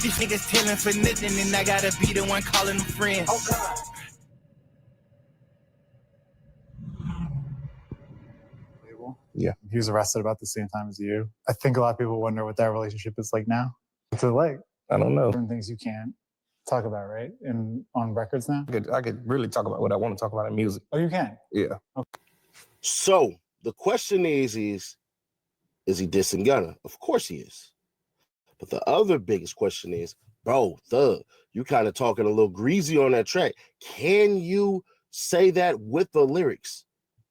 These niggas telling for nothing, and I gotta be the one calling them friends. Oh God. Yeah. He was arrested about the same time as you. I think a lot of people wonder what that relationship is like now. What's it like? I don't know. Different things you can't talk about, right? On records now? I could really talk about what I want to talk about in music. Oh, you can? Yeah. Okay. So the question is he dissing Gunna? Of course he is. But the other biggest question is, bro, Thug, you kind of talking a little greasy on that track. Can you say that with the lyrics?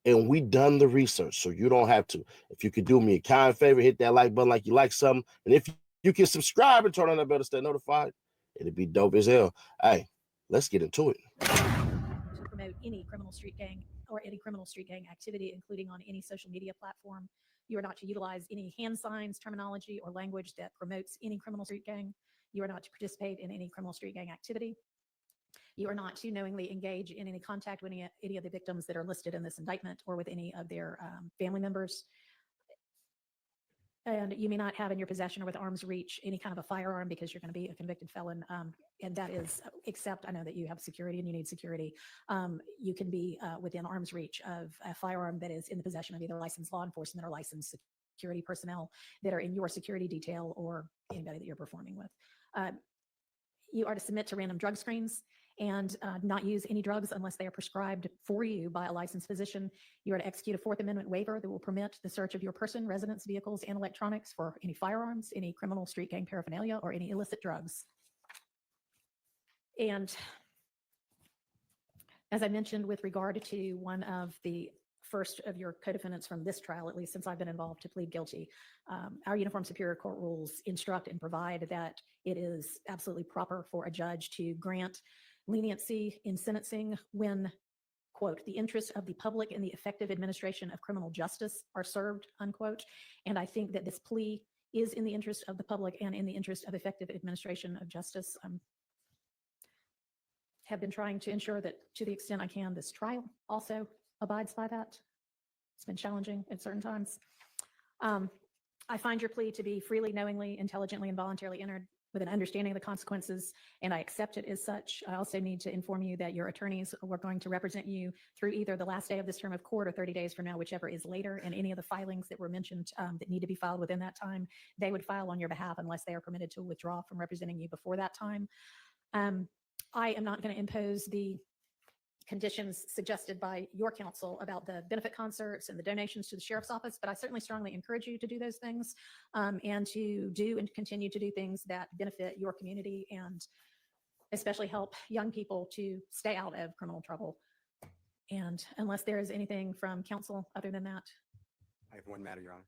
And we done the research, so you don't have to. If you could do me a kind favor, hit that like button like you like something. And if you can subscribe and turn on that bell to stay notified, it'd be dope as hell. Hey, let's get into it. To promote any criminal street gang or any criminal street gang activity, including on any social media platform. You are not to utilize any hand signs, terminology, or language that promotes any criminal street gang. You are not to participate in any criminal street gang activity. You are not to knowingly engage in any contact with any of the victims that are listed in this indictment or with any of their family members. And you may not have in your possession or with arm's reach any kind of a firearm because you're going to be a convicted felon. And that is, except I know that you have security and you need security. You can be within arm's reach of a firearm that is in the possession of either licensed law enforcement or licensed security personnel that are in your security detail or anybody that you're performing with. You are to submit to random drug screens and not use any drugs unless they are prescribed for you by a licensed physician. You are to execute a Fourth Amendment waiver that will permit the search of your person, residence, vehicles, and electronics for any firearms, any criminal street gang paraphernalia, or any illicit drugs. And as I mentioned, with regard to one of the first of your co-defendants from this trial, at least since I've been involved, to plead guilty, our Uniform Superior Court rules instruct and provide that it is absolutely proper for a judge to grant leniency in sentencing when, quote, the interests of the public and the effective administration of criminal justice are served, unquote. And I think that this plea is in the interest of the public and in the interest of effective administration of justice. Have been trying to ensure that, to the extent I can, this trial also abides by that. It's been challenging at certain times. I find your plea to be freely, knowingly, intelligently, and voluntarily entered with an understanding of the consequences, and I accept it as such. I also need to inform you that your attorneys were going to represent you through either the last day of this term of court or 30 days from now, whichever is later, and any of the filings that were mentioned that need to be filed within that time, they would file on your behalf unless they are permitted to withdraw from representing you before that time. I am not going to impose the conditions suggested by your counsel about the benefit concerts and the donations to the sheriff's office, but I certainly strongly encourage you to do those things and to do and continue to do things that benefit your community and especially help young people to stay out of criminal trouble. And unless there is anything from counsel other than that. I have one matter, Your Honor.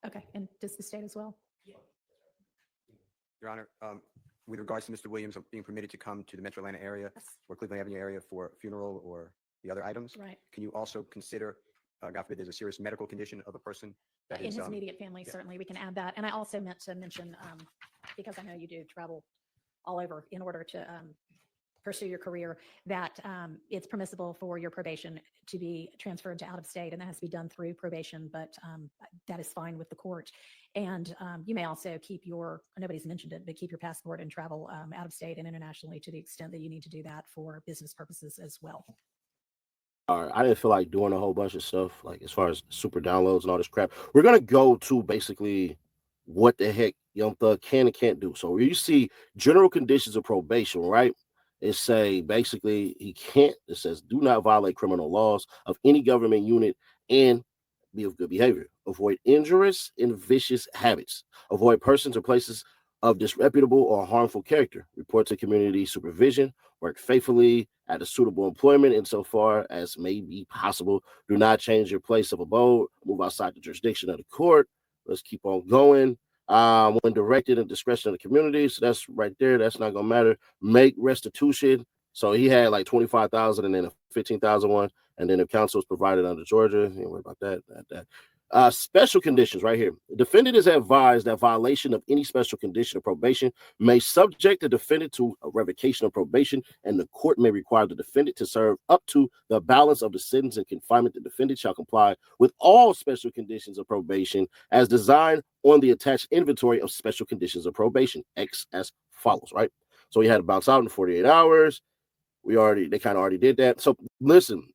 Okay, and does the state as well? Your Honor, with regards to Mr. Williams being permitted to come to the Metro Atlanta area or Cleveland Avenue area for a funeral or the other items, right? Can you also consider, God forbid, there's a serious medical condition of a person that in is, his immediate family, certainly we can add that. And I also meant to mention, because I know you do travel all over in order to pursue your career, that it's permissible for your probation to be transferred to out of state, and that has to be done through probation, but that is fine with the court. And you may also keep your, nobody's mentioned it, but keep your passport and travel out of state and internationally to the extent that you need to do that for business purposes as well. All right, I didn't feel like doing a whole bunch of stuff, like as far as super downloads and all this crap. We're going to go to basically what the heck Young Thug can and can't do. So you see general conditions of probation, right? It say basically he can't, it says do not violate criminal laws of any government unit and be of good behavior. Avoid injurious and vicious habits. Avoid persons or places of disreputable or harmful character. Report to community supervision. Work faithfully at a suitable employment insofar as may be possible. Do not change your place of abode. Move outside the jurisdiction of the court. Let's keep on going. When directed in discretion of the community, so that's right there. That's not gonna matter. Make restitution. So he had like 25,000 and then a 15,000 one, and then if counsel is provided under Georgia, ain't worry about that. Special conditions right here. The defendant is advised that violation of any special condition of probation may subject the defendant to a revocation of probation, and the court may require the defendant to serve up to the balance of the sentence and confinement. The defendant shall comply with all special conditions of probation as designed on the attached inventory of special conditions of probation, X as follows, right? So he had to bounce out in 48 hours. They kind of already did that. So listen,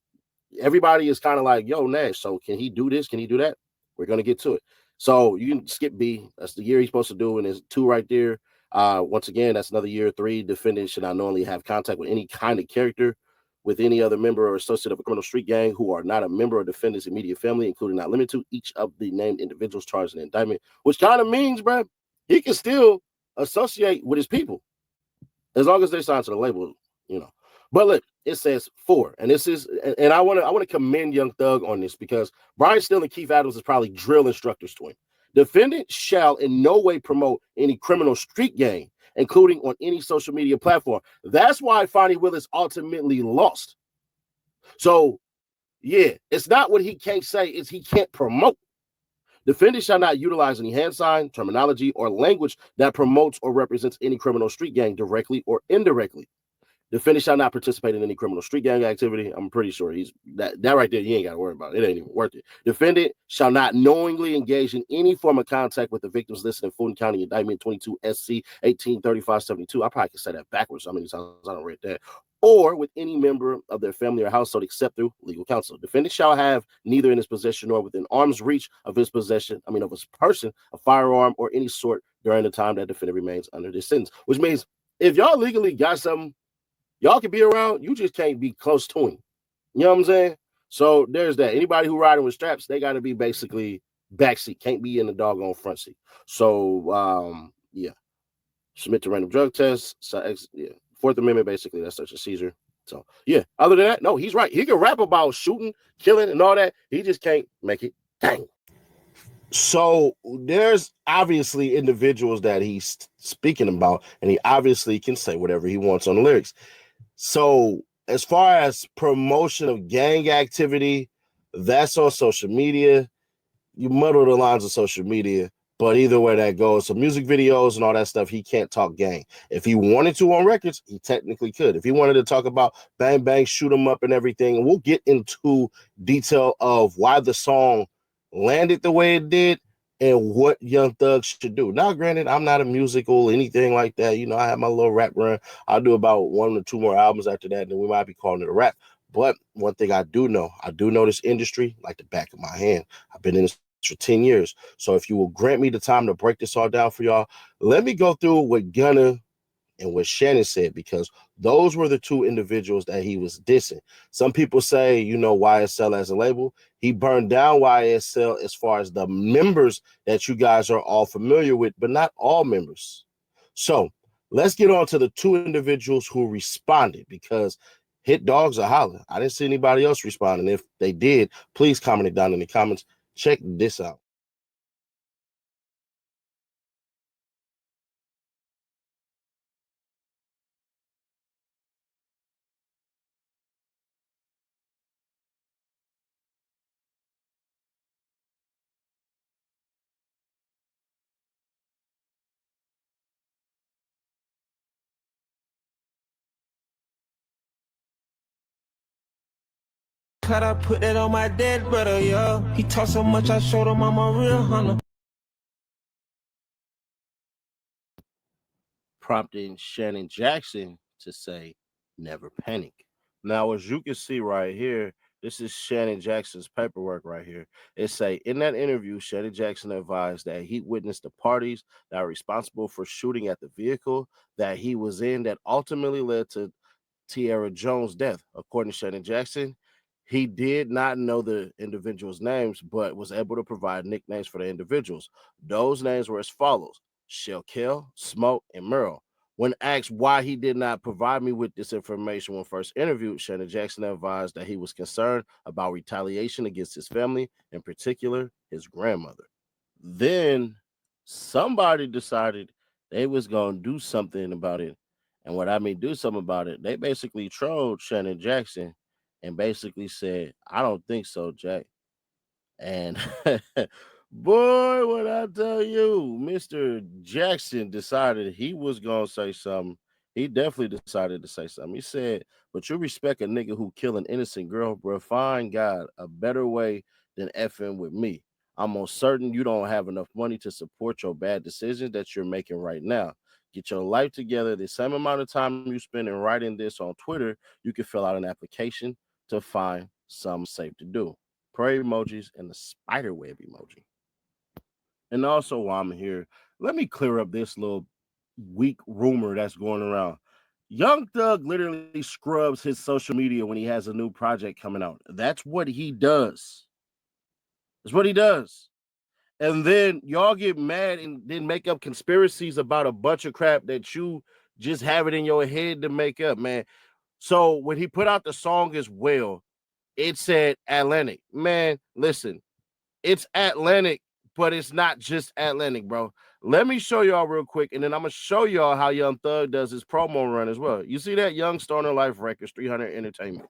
everybody is kind of like, yo, Nash, so can he do this? Can he do that? We're going to get to it. So you can skip B. That's the year he's supposed to do, and there's 2 right there. Once again, that's another year. 3, defendant should not knowingly have contact with any kind of character with any other member or associate of a criminal street gang who are not a member of defendant's immediate family, including not limited to each of the named individuals charged in the indictment, which kind of means, bro, he can still associate with his people as long as they sign to the label, you know. But look, it says 4, and this is, and I want to commend Young Thug on this because Brian Still and Keith Adams is probably drill instructors to him. Defendant shall in no way promote any criminal street gang, including on any social media platform. That's why Fonnie Willis ultimately lost. So, yeah, it's not what he can't say, it's he can't promote. Defendant shall not utilize any hand sign, terminology, or language that promotes or represents any criminal street gang directly or indirectly. Defendant shall not participate in any criminal street gang activity. I'm pretty sure he's that right there. You ain't got to worry about it. It ain't even worth it. Defendant shall not knowingly engage in any form of contact with the victims listed in Fulton County Indictment 22 SC 183572. I probably can say that backwards. How many times I don't read that? Or with any member of their family or household except through legal counsel. Defendant shall have neither in his possession nor within arm's reach of his possession, of his person, a firearm or any sort during the time that defendant remains under this sentence. Which means if y'all legally got something, y'all can be around, you just can't be close to him. You know what I'm saying? So there's that. Anybody who riding with straps, they got to be basically backseat, can't be in the doggone front seat. So, yeah. Submit to random drug tests. So, yeah. 4th Amendment, basically, that's search and seizure. So, yeah. Other than that, no, he's right. He can rap about shooting, killing, and all that. He just can't make it. Dang. So there's obviously individuals that he's speaking about, and he obviously can say whatever he wants on the lyrics. So as far as promotion of gang activity, that's on social media. You muddle the lines of social media, but either way that goes. So music videos and all that stuff, he can't talk gang. If he wanted to on records, he technically could. If he wanted to talk about bang, bang, shoot 'em up and everything, and we'll get into detail of why the song landed the way it did and what Young Thug should do. Now, granted, I'm not a musical, anything like that. You know, I have my little rap run. I'll do about 1 or 2 more albums after that, and then we might be calling it a rap. But one thing I do know this industry like the back of my hand. I've been in this for 10 years. So if you will grant me the time to break this all down for y'all, let me go through what Gunna and what Shannon said, because those were the 2 individuals that he was dissing. Some people say, you know, YSL as a label. He burned down YSL as far as the members that you guys are all familiar with, but not all members. So let's get on to the 2 individuals who responded, because hit dogs are hollering. I didn't see anybody else responding. If they did, please comment it down in the comments. Check this out. Could I put that on my dead brother, yo? He talk so much, I showed him I'm a real hunter. Prompting Shannon Jackson to say, never panic. Now, as you can see right here, this is Shannon Jackson's paperwork right here. It say, in that interview, Shannon Jackson advised that he witnessed the parties that are responsible for shooting at the vehicle that he was in that ultimately led to Tierra Jones' death. According to Shannon Jackson, he did not know the individuals' names, but was able to provide nicknames for the individuals. Those names were as follows: Shelkel, Smoke, and Merle. When asked why he did not provide me with this information when first interviewed, Shannon Jackson advised that he was concerned about retaliation against his family, in particular, his grandmother. Then somebody decided they was going to do something about it. And what I mean do something about it, they basically trolled Shannon Jackson and basically said, I don't think so, Jack. And boy, what I tell you, Mr. Jackson decided he was going to say something. He definitely decided to say something. He said, but you respect a nigga who kill an innocent girl, bro. Find God a better way than effing with me. I'm most certain you don't have enough money to support your bad decisions that you're making right now. get your life together. The same amount of time you spend in writing this on Twitter, you can fill out an application to find something safe to do. Prayer emojis and the spider web emoji. And also, while I'm here, let me clear up this little weak rumor that's going around. Young Thug literally scrubs his social media when he has a new project coming out. That's what he does. That's what he does. And then y'all get mad and then make up conspiracies about a bunch of crap that you just have it in your head to make up, man. So when he put out the song as well, it said Atlantic. Man, listen, it's Atlantic, but it's not just Atlantic, bro. Let me show y'all real quick, and then I'm going to show y'all how Young Thug does his promo run as well. You see that? Young Stoner Life Records, 300 Entertainment.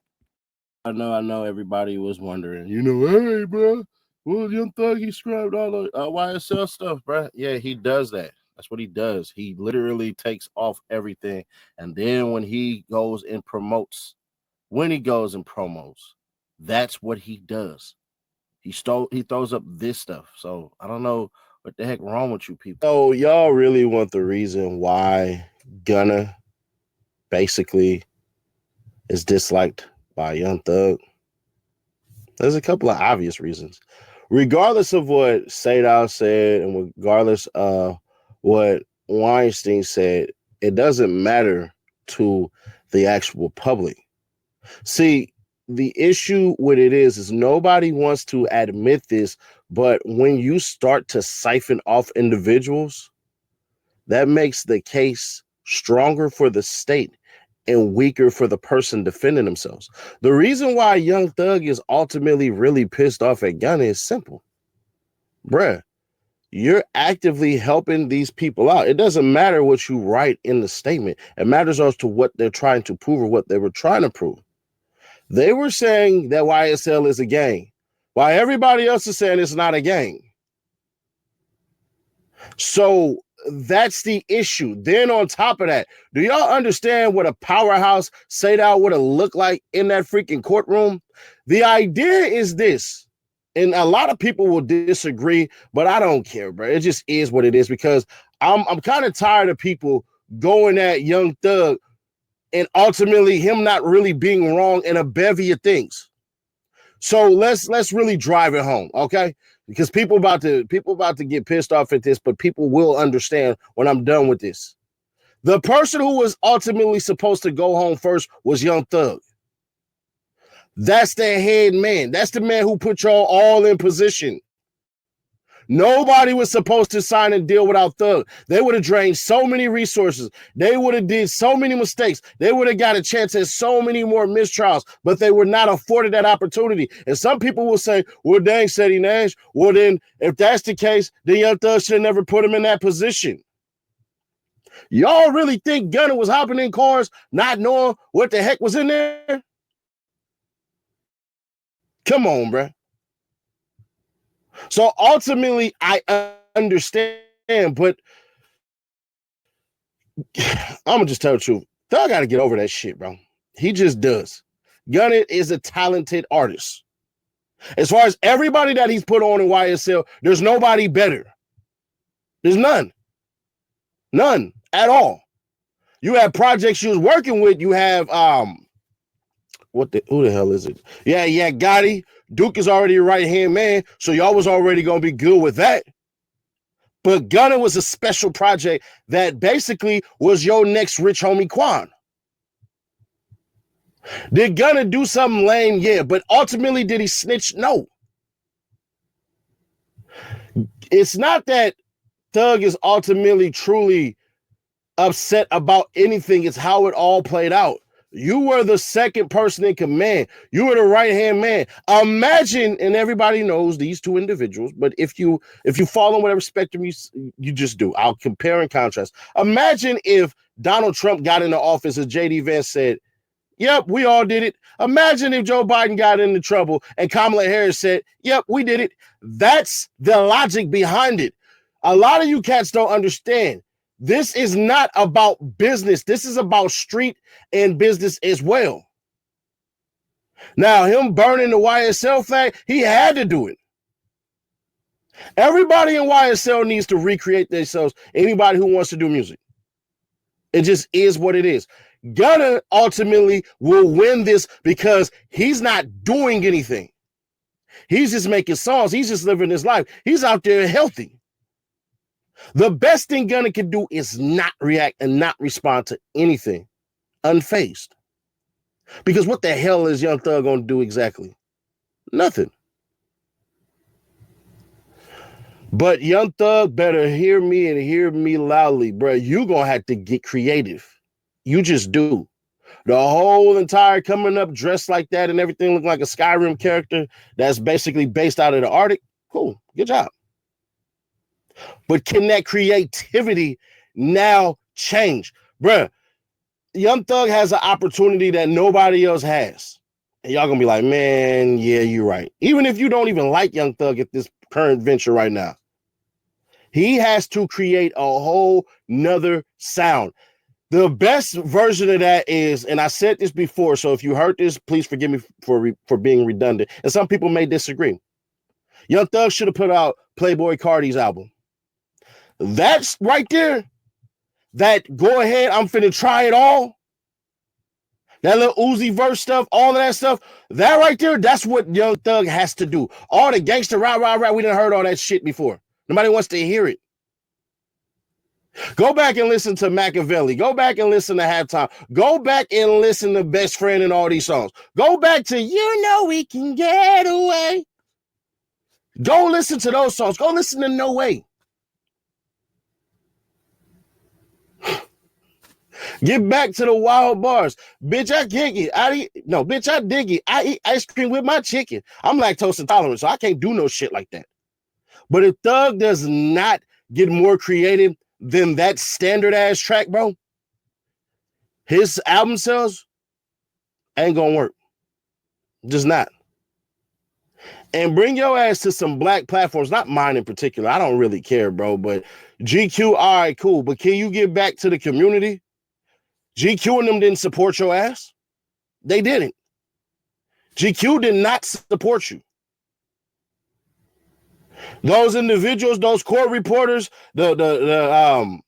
I know everybody was wondering, hey, bro, well, Young Thug, he scrubbed all the YSL stuff, bro. Yeah, he does that. That's what he does. He literally takes off everything, and then when he goes and promotes, that's what he does. He throws up this stuff. So I don't know what the heck wrong with you people. So y'all really want the reason why Gunna basically is disliked by Young Thug? There's a couple of obvious reasons. Regardless of what Sadal said and regardless of what Weinstein said, it doesn't matter to the actual public. See, the issue with it is nobody wants to admit this, but when you start to siphon off individuals, that makes the case stronger for the state and weaker for the person defending themselves. The reason why Young Thug is ultimately really pissed off at Gunna is simple. Bruh, you're actively helping these people out. It doesn't matter what you write in the statement. It matters as to what they're trying to prove or what they were trying to prove. They were saying that YSL is a gang, while everybody else is saying it's not a gang. So that's the issue. Then on top of that, do y'all understand what a powerhouse Sadal would have looked like in that freaking courtroom? The idea is this, and a lot of people will disagree, but I don't care, bro. It just is what it is, because I'm kind of tired of people going at Young Thug and ultimately him not really being wrong in a bevy of things. So let's really drive it home, okay? Because people about to get pissed off at this, but people will understand when I'm done with this. The person who was ultimately supposed to go home first was Young Thug. That's the head man. That's the man who put y'all all in position. Nobody was supposed to sign a deal without Thug. They would have drained so many resources. They would have did so many mistakes. They would have got a chance at so many more mistrials, but they were not afforded that opportunity. And some people will say, well, dang, Ceddy Nash. Well, then, if that's the case, then Young Thug should have never put him in that position. Y'all really think Gunna was hopping in cars not knowing what the heck was in there? Come on, bruh. So ultimately, I understand, but I'm gonna just tell the truth. Thug got to get over that shit, bro. He just does. Gunna is a talented artist. As far as everybody that he's put on in YSL, there's nobody better. There's none. None at all. You have projects you was working with. You have who the hell is it? Yeah, Gotti. Duke is already a right-hand man, so y'all was already going to be good with that. But Gunna was a special project that basically was your next rich homie Quan. Did Gunna do something lame? Yeah, but ultimately, did he snitch? No. It's not that Thug is ultimately truly upset about anything. It's how it all played out. You were the second person in command. You were the right-hand man. Imagine, and everybody knows these two individuals, but if you fall on whatever spectrum you just do, I'll compare and contrast. Imagine if Donald Trump got into office and J.D. Vance said, yep, we all did it. Imagine if Joe Biden got into trouble and Kamala Harris said, yep, we did it. That's the logic behind it. A lot of you cats don't understand. This is not about business. This is about street and business as well. Now, him burning the YSL flag, he had to do it. Everybody in YSL needs to recreate themselves. Anybody who wants to do music. It just is what it is. Gunna ultimately will win this because he's not doing anything. He's just making songs. He's just living his life. He's out there healthy. The best thing Gunna can do is not react and not respond to anything unfazed. Because what the hell is Young Thug going to do exactly? Nothing. But Young Thug better hear me and hear me loudly, bro. You going to have to get creative. You just do. The whole entire coming up dressed like that and everything looking like a Skyrim character that's basically based out of the Arctic. Cool. Good job. But can that creativity now change? Bruh, Young Thug has an opportunity that nobody else has. And y'all gonna be like, man, yeah, you're right. Even if you don't even like Young Thug at this current venture right now, he has to create a whole nother sound. The best version of that is, and I said this before, so if you heard this, please forgive me for being redundant. And some people may disagree. Young Thug should have put out Playboy Cardi's album. That's right there. That go ahead, I'm finna try it all. That little Uzi verse stuff, all of that stuff, that right there, that's what Young Thug has to do. All the gangster rah, we done heard all that shit before. Nobody wants to hear it. Go back and listen to Machiavelli. Go back and listen to Halftime. Go back and listen to Best Friend and all these songs. Go back to You Know We Can Get Away. Go listen to those songs. Go listen to No Way. Get back to the wild bars. Bitch, I kick it. Bitch, I dig it. I eat ice cream with my chicken. I'm lactose intolerant, so I can't do no shit like that. But if Thug does not get more creative than that standard ass track, bro, his album sales ain't gonna work. Just not. And bring your ass to some black platforms, not mine in particular. I don't really care, bro, but GQ, all right, cool. But can you get back to the community? GQ and them didn't support your ass. They didn't. GQ did not support you. Those individuals, those court reporters, the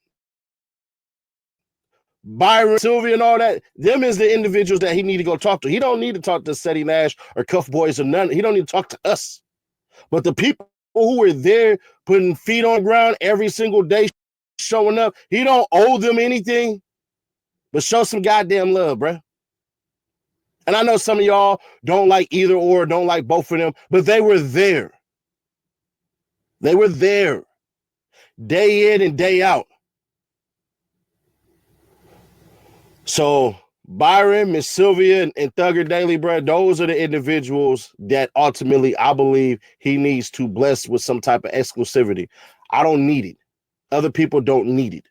Byron, Sylvia, and all that, them is the individuals that he need to go talk to. He don't need to talk to Ceddy Nash or Cuff Boys or none. He don't need to talk to us. But the people who were there putting feet on the ground every single day, showing up, he don't owe them anything, but show some goddamn love, bruh. And I know some of y'all don't like either or, don't like both of them, but they were there. They were there day in and day out. So Byron, Miss Sylvia, and Thugger Daily, bro, those are the individuals that ultimately I believe he needs to bless with some type of exclusivity. I don't need it. Other people don't need it.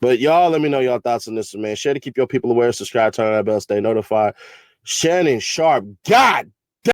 But y'all, let me know your thoughts on this, man. Share to keep your people aware, subscribe, turn on that bell, stay notified. Shannon Sharp, God